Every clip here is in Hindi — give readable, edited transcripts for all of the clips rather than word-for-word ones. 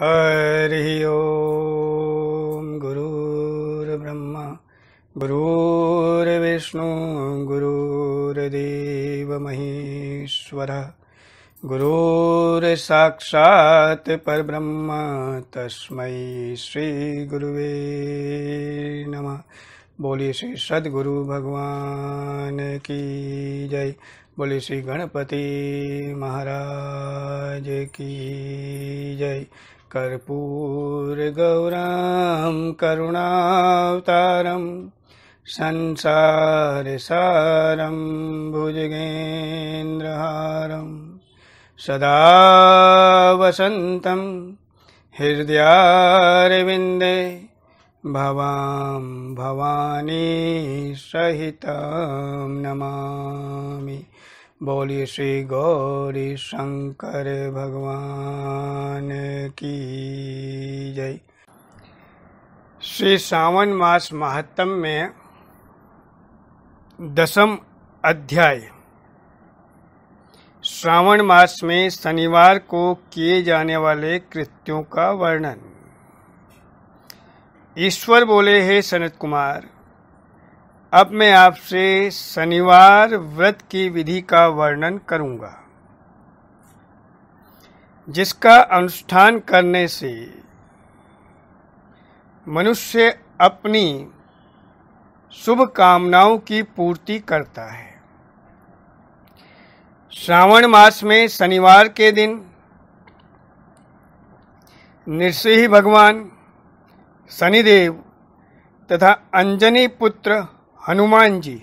हरि ओम। गुरुर्ब्रह्मा गुरुर्विष्णु गुरुर्देव महेश्वरः गुरुर्साक्षात् परब्रह्म तस्मै श्री गुरुवे नमः। बोलिए श्री सद्गुरु भगवान की जय। बोलिए श्री गणपति महाराज की जय। कर्पूर गौरम करुणावतारम संसार सारम भुजगेन्द्रहारम सदा वसन्तं हृदयारविन्दे भवां भवानी सहितं नमामि। बोलिए श्री गौरी शंकर भगवान की जय। श्री सावन मास महात्म्य में 10वां अध्याय श्रावण मास में शनिवार को किए जाने वाले कृत्यों का वर्णन। ईश्वर बोले, हे सनत कुमार, अब मैं आपसे शनिवार व्रत की विधि का वर्णन करूंगा, जिसका अनुष्ठान करने से मनुष्य अपनी शुभ कामनाओं की पूर्ति करता है। श्रावण मास में शनिवार के दिन नृसिंह भगवान, शनिदेव तथा अंजनी पुत्र हनुमान जी,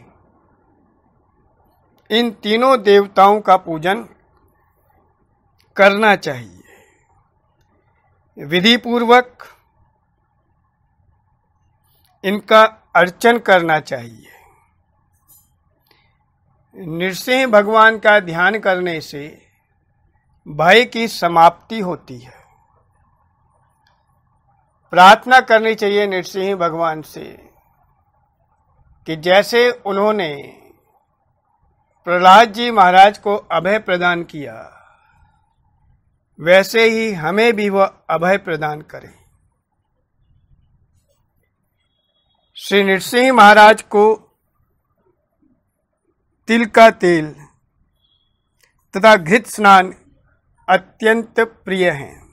इन तीनों देवताओं का पूजन करना चाहिए। विधि पूर्वक इनका अर्चन करना चाहिए। नृसिंह भगवान का ध्यान करने से भय की समाप्ति होती है। प्रार्थना करनी चाहिए नृसिंह भगवान से कि जैसे उन्होंने प्रहलाद जी महाराज को अभय प्रदान किया, वैसे ही हमें भी वह अभय प्रदान करें। श्री नृसिंह महाराज को तिल का तेल तथा घृत स्नान अत्यंत प्रिय हैं।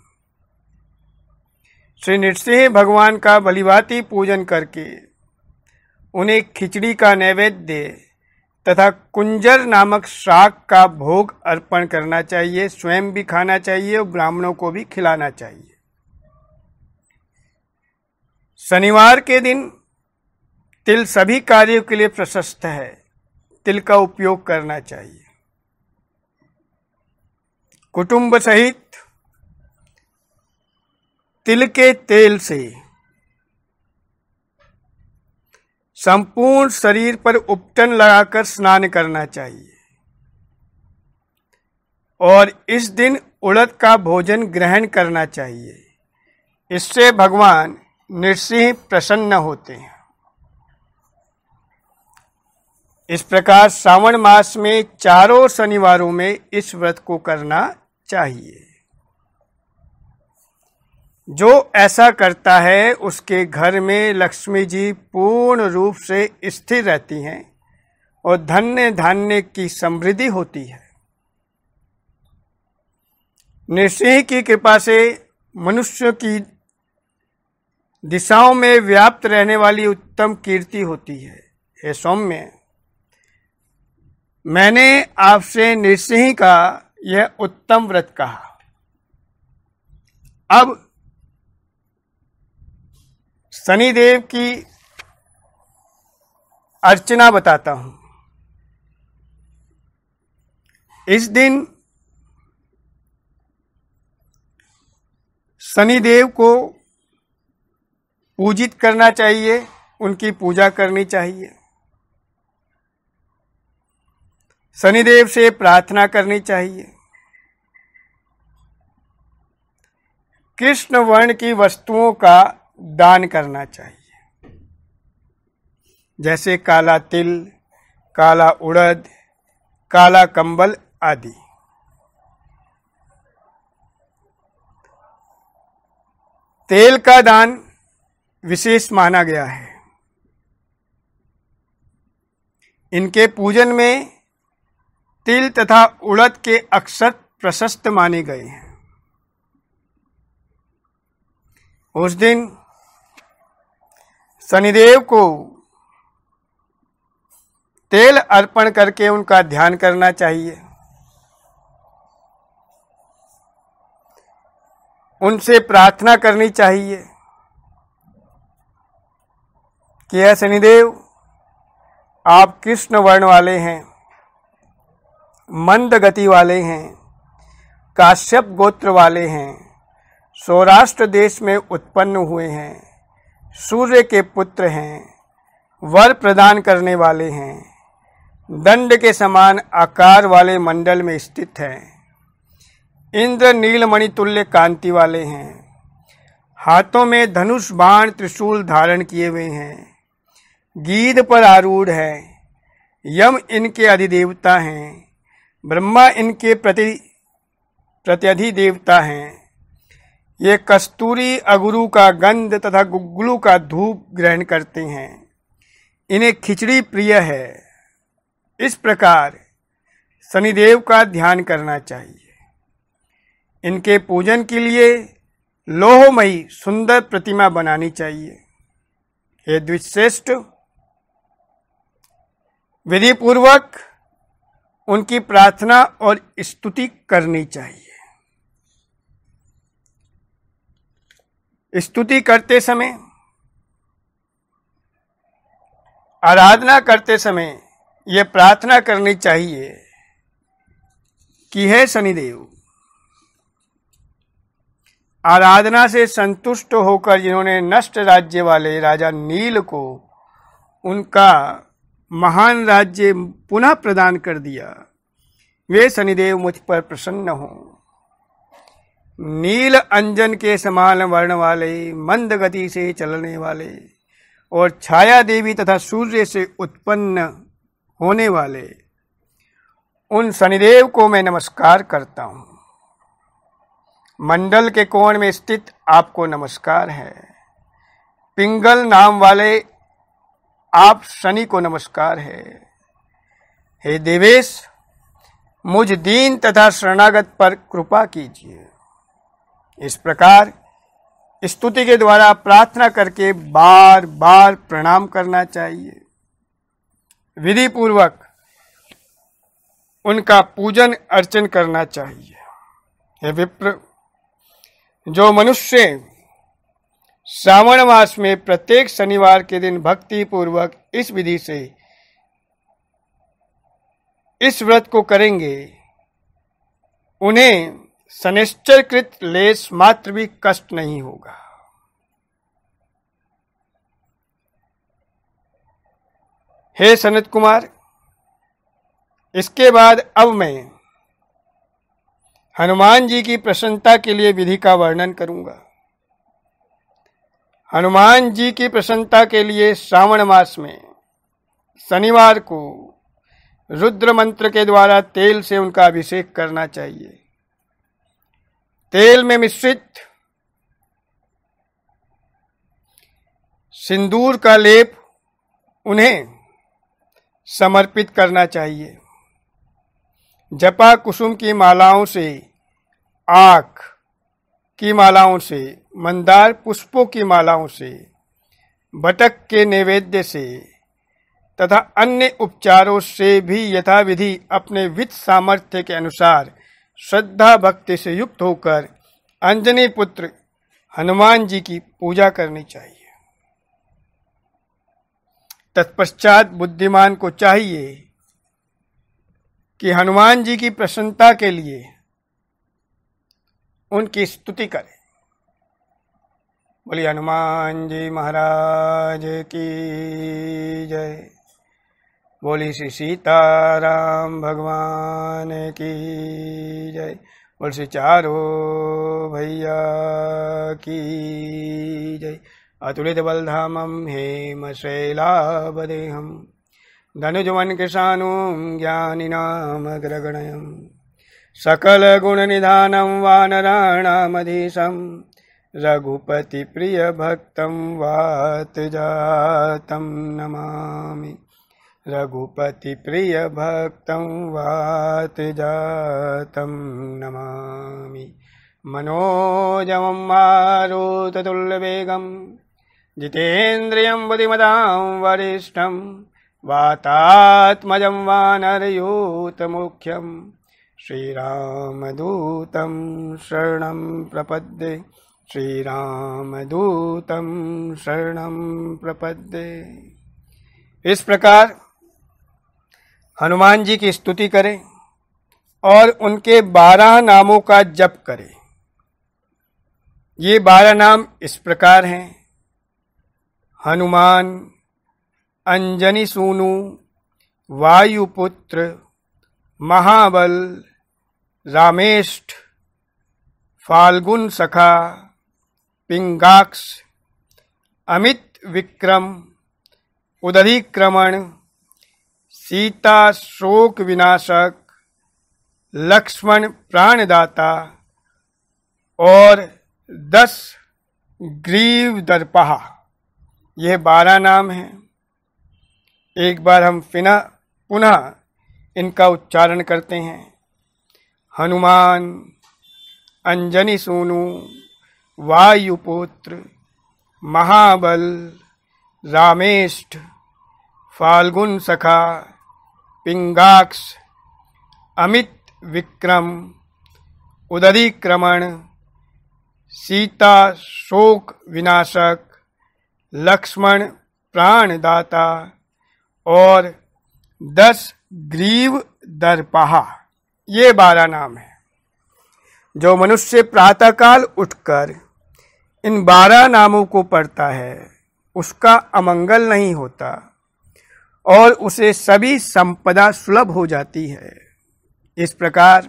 श्री नृसिंह भगवान का भलीभांति पूजन करके उन्हें खिचड़ी का नैवेद्य तथा कुंजर नामक शाक का भोग अर्पण करना चाहिए। स्वयं भी खाना चाहिए और ब्राह्मणों को भी खिलाना चाहिए। शनिवार के दिन तिल सभी कार्यों के लिए प्रशस्त है। तिल का उपयोग करना चाहिए। कुटुंब सहित तिल के तेल से संपूर्ण शरीर पर उपटन लगाकर स्नान करना चाहिए और इस दिन उड़द का भोजन ग्रहण करना चाहिए। इससे भगवान नृसिंह प्रसन्न होते हैं। इस प्रकार श्रावण मास में चारों शनिवारों में इस व्रत को करना चाहिए। जो ऐसा करता है उसके घर में लक्ष्मी जी पूर्ण रूप से स्थिर रहती हैं और धन्य धान्य की समृद्धि होती है। नृसिंह की कृपा से मनुष्य की दिशाओं में व्याप्त रहने वाली उत्तम कीर्ति होती है। हे सौम्य, मैंने आपसे नृसिंह का यह उत्तम व्रत कहा। अब शनिदेव की अर्चना बताता हूं। इस दिन शनिदेव को पूजित करना चाहिए, उनकी पूजा करनी चाहिए। शनिदेव से प्रार्थना करनी चाहिए। कृष्ण वर्ण की वस्तुओं का दान करना चाहिए, जैसे काला तिल, काला उड़द, काला कंबल आदि। तेल का दान विशेष माना गया है। इनके पूजन में तिल तथा उड़द के अक्षत प्रशस्त माने गए हैं। उस दिन शनिदेव को तेल अर्पण करके उनका ध्यान करना चाहिए। उनसे प्रार्थना करनी चाहिए कि हे शनिदेव, आप कृष्ण वर्ण वाले हैं, मंद गति वाले हैं, काश्यप गोत्र वाले हैं, सौराष्ट्र देश में उत्पन्न हुए हैं, सूर्य के पुत्र हैं, वर प्रदान करने वाले हैं, दंड के समान आकार वाले मंडल में स्थित हैं, इंद्र नीलमणि तुल्य कांति वाले हैं, हाथों में धनुष बाण त्रिशूल धारण किए हुए हैं, गीध पर आरूढ़ है, यम इनके अधिदेवता हैं, ब्रह्मा इनके प्रत्यधिदेवता हैं। ये कस्तूरी अगुरु का गंध तथा गुग्गुलू का धूप ग्रहण करते हैं। इन्हें खिचड़ी प्रिय है। इस प्रकार शनिदेव का ध्यान करना चाहिए। इनके पूजन के लिए लोहमयी सुंदर प्रतिमा बनानी चाहिए। हे द्विश्रेष्ठ, विधि पूर्वक उनकी प्रार्थना और स्तुति करनी चाहिए। स्तुति करते समय, आराधना करते समय ये प्रार्थना करनी चाहिए कि हे शनिदेव, आराधना से संतुष्ट होकर जिन्होंने नष्ट राज्य वाले राजा नील को उनका महान राज्य पुनः प्रदान कर दिया, वे शनिदेव मुझ पर प्रसन्न हों। नील अंजन के समान वर्ण वाले, मंद गति से चलने वाले और छाया देवी तथा सूर्य से उत्पन्न होने वाले उन शनिदेव को मैं नमस्कार करता हूँ। मंडल के कोण में स्थित आपको नमस्कार है। पिंगल नाम वाले आप शनि को नमस्कार है। हे देवेश, मुझ दीन तथा शरणागत पर कृपा कीजिए। इस प्रकार स्तुति के द्वारा प्रार्थना करके बार बार प्रणाम करना चाहिए। विधि पूर्वक उनका पूजन अर्चन करना चाहिए। हे विप्र, जो मनुष्य श्रावण मास में प्रत्येक शनिवार के दिन भक्ति पूर्वक इस विधि से इस व्रत को करेंगे, उन्हें शनैश्चरकृत लेश मात्र भी कष्ट नहीं होगा। हे सनत कुमार, इसके बाद अब मैं हनुमान जी की प्रसन्नता के लिए विधि का वर्णन करूंगा। हनुमान जी की प्रसन्नता के लिए श्रावण मास में शनिवार को रुद्र मंत्र के द्वारा तेल से उनका अभिषेक करना चाहिए। तेल में मिश्रित सिंदूर का लेप उन्हें समर्पित करना चाहिए। जपा कुसुम की मालाओं से, आख की मालाओं से, मंदार पुष्पों की मालाओं से, बटक के नैवेद्य से तथा अन्य उपचारों से भी यथाविधि अपने वित्त सामर्थ्य के अनुसार श्रद्धा भक्ति से युक्त होकर अंजनी पुत्र हनुमान जी की पूजा करनी चाहिए। तत्पश्चात बुद्धिमान को चाहिए कि हनुमान जी की प्रसन्नता के लिए उनकी स्तुति करें। बोलिए हनुमान जी महाराज की जय। बोली श्री सीताराम भगवान की जय। बोल श्री चारों भैया की जय। अतुलित बलधामं हेम शैलावदेहं धनुजवन कृशानुं ज्ञानिनामग्रगण्यं सकल गुण निधानं वानराणामधीशं रघुपति प्रिय भक्तं वात जातं नमामि। रघुपति प्रिय भक्तं वात जातं नमामि। मनोजवं मारुततुल्यवेगं जितेन्द्रियं बुद्धिमतां वरिष्ठं वातात्मजं वानरयूथमुख्यं श्रीरामदूतं शरणं प्रपद्ये। श्रीरामदूतं शरणं प्रपद्ये। इस प्रकार हनुमान जी की स्तुति करें और उनके 12 नामों का जप करें। ये 12 नाम इस प्रकार हैं: हनुमान, अंजनी सूनु, वायुपुत्र, महाबल, रामेष्ठ, फाल्गुन सखा, पिंगाक्ष, अमित विक्रम, उदधिक्रमण, सीता शोक विनाशक, लक्ष्मण प्राणदाता और 10 ग्रीव दर्पहा। यह 12 नाम हैं। एक बार हम पुनः इनका उच्चारण करते हैं: हनुमान, अंजनी सूनु, वायुपुत्र, महाबल, रामेष्ठ, फाल्गुन सखा, पिंगाक्ष, अमित विक्रम, उदधिक्रमण, सीता शोक विनाशक, लक्ष्मण प्राणदाता और 10 ग्रीव दर्पहा। ये 12 नाम हैं। जो मनुष्य प्रातःकाल उठकर इन 12 नामों को पढ़ता है उसका अमंगल नहीं होता और उसे सभी संपदा सुलभ हो जाती है। इस प्रकार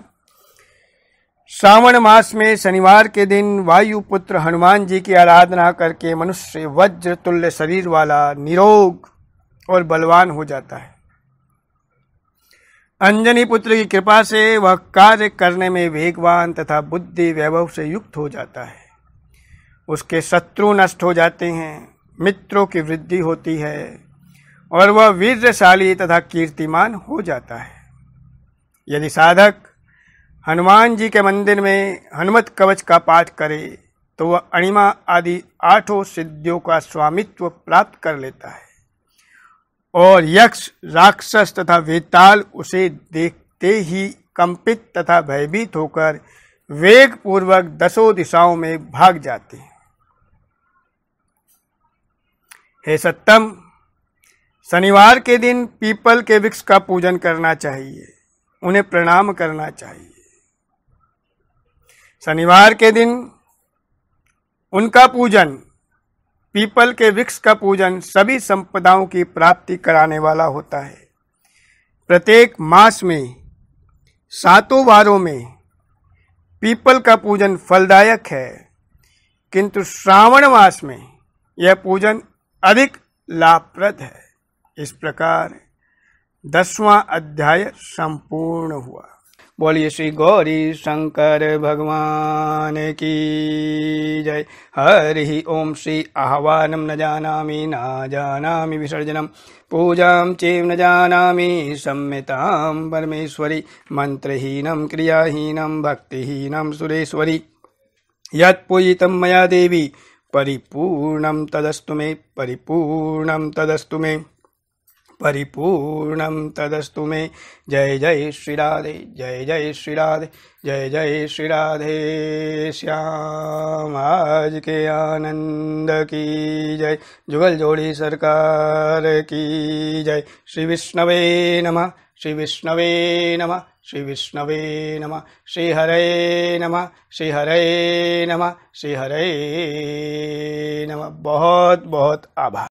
श्रावण मास में शनिवार के दिन वायुपुत्र हनुमान जी की आराधना करके मनुष्य वज्र तुल्य शरीर वाला, निरोग और बलवान हो जाता है। अंजनी पुत्र की कृपा से वह कार्य करने में वेगवान तथा बुद्धि वैभव से युक्त हो जाता है। उसके शत्रु नष्ट हो जाते हैं, मित्रों की वृद्धि होती है और वह वीर्यशाली तथा कीर्तिमान हो जाता है। यदि साधक हनुमान जी के मंदिर में हनुमत कवच का पाठ करे तो वह अणिमा आदि 8 सिद्धियों का स्वामित्व प्राप्त कर लेता है और यक्ष, राक्षस तथा वेताल उसे देखते ही कंपित तथा भयभीत होकर वेग पूर्वक 10 दिशाओं में भाग जाते हैं। हे सत्तम, शनिवार के दिन पीपल के वृक्ष का पूजन करना चाहिए, उन्हें प्रणाम करना चाहिए। शनिवार के दिन उनका पूजन, पीपल के वृक्ष का पूजन सभी संपदाओं की प्राप्ति कराने वाला होता है। प्रत्येक मास में 7 वारों में पीपल का पूजन फलदायक है, किंतु श्रावण मास में यह पूजन अधिक लाभप्रद है। इस प्रकार 10वां अध्याय संपूर्ण हुआ। बोलिए श्री गौरी शंकर भगवान की जय। हरि ओम। श्री आह्वानम न जानामि विसर्जनम पूजां चैव न जानामि सम्यतां परमेश्वरी मंत्रहीनं क्रियाहीनं भक्तिहीनं सुरेश्वरी यत्पूजितं मया देवी परिपूर्णं तदस्तु मे परिपूर्णं तदस्तु मे परिपूर्णं तदस्तु मे। जय जय श्री राधे, जय जय श्री राधे, जय जय श्री राधे श्याम। आज के आनंद की जय, जुगल जोड़ी सरकार की जय। श्री विष्णवे नमः, श्री विष्णवे नमः, श्री विष्णवे नमः, श्री हरे नमः, श्री हरे नमः, श्री हरे नमः। बहुत बहुत आभार।